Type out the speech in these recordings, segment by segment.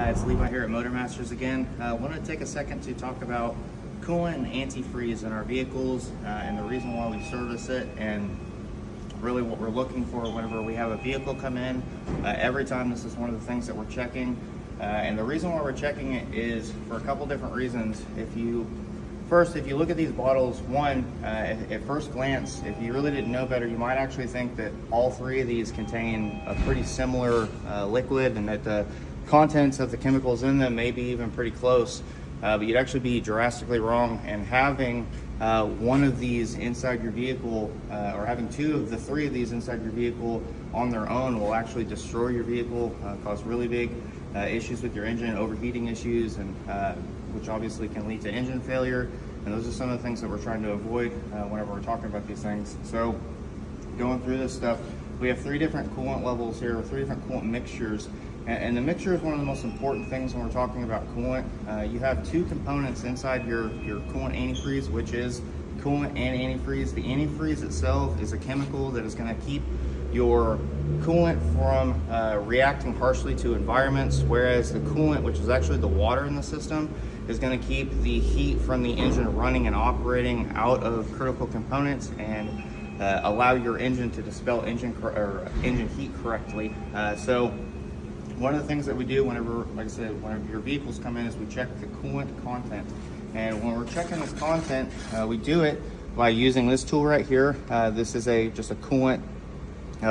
It's Levi here at Motor Masters again. I wanted to take a second to talk about coolant and antifreeze in our vehicles and the reason why we service it, and really what we're looking for whenever we have a vehicle come in. Every time, this is one of the things that we're checking, and the reason why we're checking it is for a couple different reasons. If you look at these bottles, at first glance, if you really didn't know better, you might actually think that all three of these contain a pretty similar liquid, and that the contents of the chemicals in them may be even pretty close, but you'd actually be drastically wrong. And having one of these inside your vehicle, or having two of the three of these inside your vehicle on their own, will actually destroy your vehicle, cause really big issues with your engine, overheating issues, and which obviously can lead to engine failure. And those are some of the things that we're trying to avoid whenever we're talking about these things. So going through this stuff, we have three different coolant levels here, three different coolant mixtures. And the mixture is one of the most important things when we're talking about coolant. You have two components inside your coolant antifreeze, which is coolant and antifreeze. The antifreeze itself is a chemical that is going to keep your coolant from reacting harshly to environments, whereas the coolant, which is actually the water in the system, is going to keep the heat from the engine running and operating out of critical components and allow your engine to dispel engine heat correctly. So one of the things that we do whenever, like I said, whenever your vehicles come in, is we check the coolant content. And when we're checking this content, we do it by using this tool right here. This is just a coolant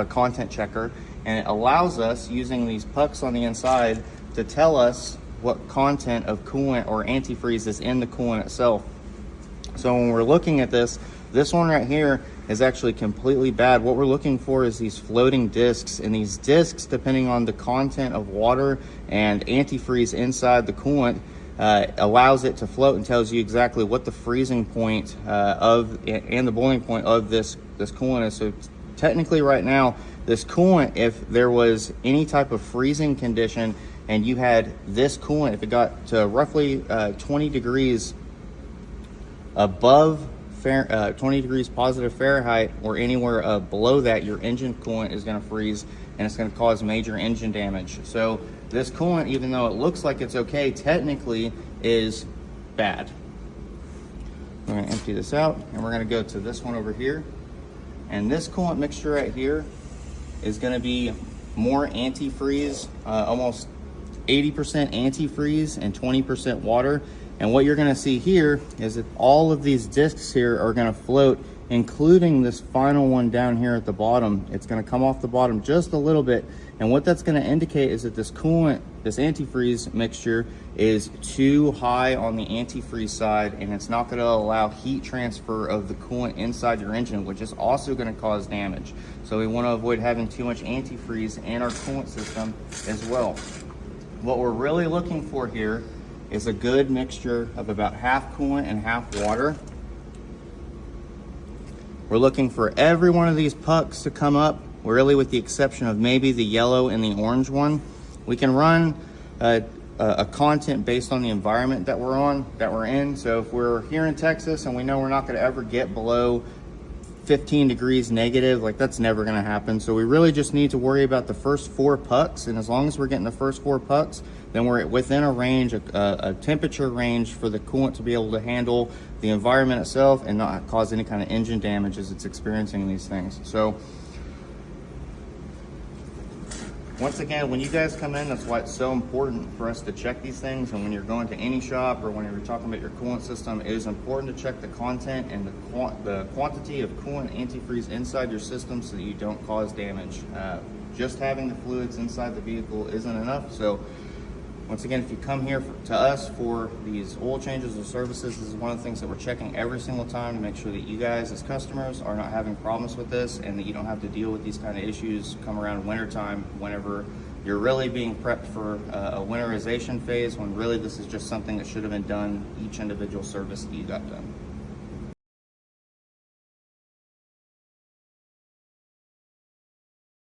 content checker, and it allows us, using these pucks on the inside, to tell us what content of coolant or antifreeze is in the coolant itself. So when we're looking at this one right here is actually completely bad. What we're looking for is these floating discs, and these discs, depending on the content of water and antifreeze inside the coolant, allows it to float and tells you exactly what the freezing point and the boiling point of this coolant is. So technically right now, this coolant, if there was any type of freezing condition and you had this coolant, if it got to roughly 20 degrees above 20 degrees positive Fahrenheit, or anywhere below that, your engine coolant is going to freeze and it's going to cause major engine damage. So this coolant, even though it looks like it's okay, technically is bad. We're going to empty this out, and we're going to go to this one over here. And this coolant mixture right here is going to be more antifreeze, almost 80% antifreeze and 20% water. And what you're going to see here is that all of these discs here are going to float, including this final one down here at the bottom. It's going to come off the bottom just a little bit. And what that's going to indicate is that this coolant, this antifreeze mixture, is too high on the antifreeze side, and it's not going to allow heat transfer of the coolant inside your engine, which is also going to cause damage. So we want to avoid having too much antifreeze in our coolant system as well. What we're really looking for here is a good mixture of about half coolant and half water. We're looking for every one of these pucks to come up, really with the exception of maybe the yellow and the orange one. We can run a content based on the environment that we're in. So if we're here in Texas and we know we're not going to ever get below 15 degrees negative, like that's never going to happen. So we really just need to worry about the first 4 pucks, and as long as we're getting the first 4 pucks, then we're within a range, a temperature range for the coolant to be able to handle the environment itself and not cause any kind of engine damage as it's experiencing these things. So once again, when you guys come in, that's why it's so important for us to check these things. And when you're going to any shop or when you're talking about your coolant system, it is important to check the content and the quantity of coolant antifreeze inside your system so that you don't cause damage. Just having the fluids inside the vehicle isn't enough. So once again, if you come here to us for these oil changes or services, this is one of the things that we're checking every single time to make sure that you guys as customers are not having problems with this, and that you don't have to deal with these kind of issues come around wintertime whenever you're really being prepped for a winterization phase, when really this is just something that should have been done each individual service that you got done.